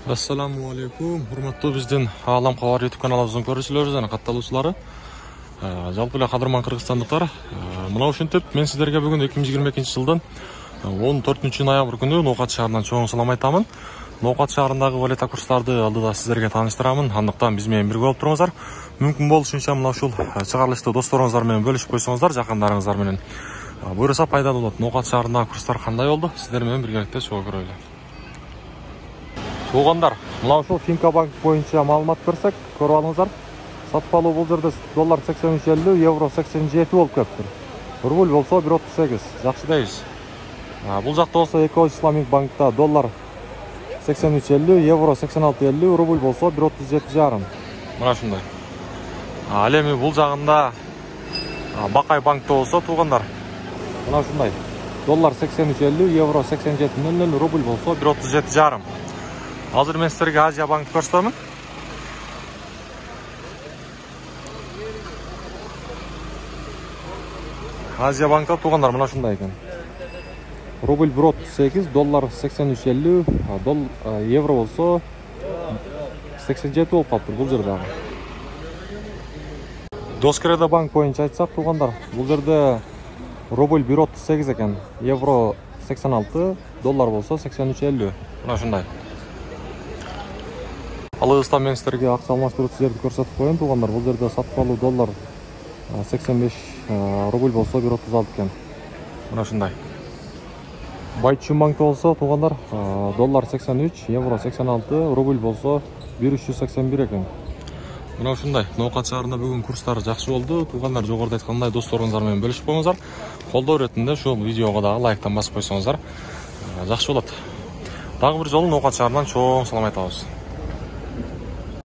Assalamu alaikum. Hurmatly bizdin Alam Xabar YouTube kanalыбыздын көрүүчүлөрү жана катталуучулары. Жалпы эле кадырман кыргызстандыктар, мына ушинтип мен сиздерге бүгүн 2022-жылдын 14-ноябрь күнү Ноокат шаарынан чоң салам айтамын. Ноокат шаарындагы валюта курстарды алдыда сиздерге тааныштырамын. Андыктан биз менен бирге болуп туруңуздар. Мүмкүн болушунча мына ушул чыгарылышты досторуңуздар менен бөлүшүп койсоңуздар, жакындарыңыздар менен. Буюрса пайдалуу болот. Ноокат шаарындагы курстар кандай болду? Сиздер менен биргеликте чогуу көрөлү. Туугандар, мына ушул Финка банк боюнча маалымат берсек, көрүп алыңыздар. Сатып алуу бул жерде доллар 83.50, евро 87 болуп кетти. Рубль болсо 1.38. Жакшы дейбиз. Бул жакта болсо Эко Исламик банкта доллар 83.50, евро 86.50, рубль болсо 1.37,5. Мына ушундай. Ал эми бул жагында Бакай банкта болсо туугандар. Мына ушундай. Доллар 83.50, евро 87.00, рубль болсо 1.37,5. Азыр мен сиздерге Азия банк көрсөтөмүн. Азия банкта туугандар мына ушундай экен. Рубль 1.38, доллар 83.50, евро болсо 87 болуп калыптыр бул жерде. Доскреда банк боюнча айтсак туугандар, бул жерде рубль 1.38 экен, евро 86, доллар болсо 83.50. Мына ушундай. Алыгыстан мен сиздерге акча алмаштыруучу жерди көрсөтүп коеюн туугандар. Бул жерде сатып алуу доллар 85, рубль болсо 1.36 экен. Мына ушундай. Байчун банкта болсо туугандар, доллар 83, евро 86, рубль болсо 1.381 экен. Мына ушундай. Ноокат шаарында бүгүн курстар жакшы болду. Туугандар, жогоруда айткандай досторуңуздар менен бөлүшүп коюңуздар. Колдоо иретинде ушул видеого дагы лайктан басып койсоңуздар жакшы болот. Дагы бир жолу Ноокат шаарынан чоң салам айтабыз.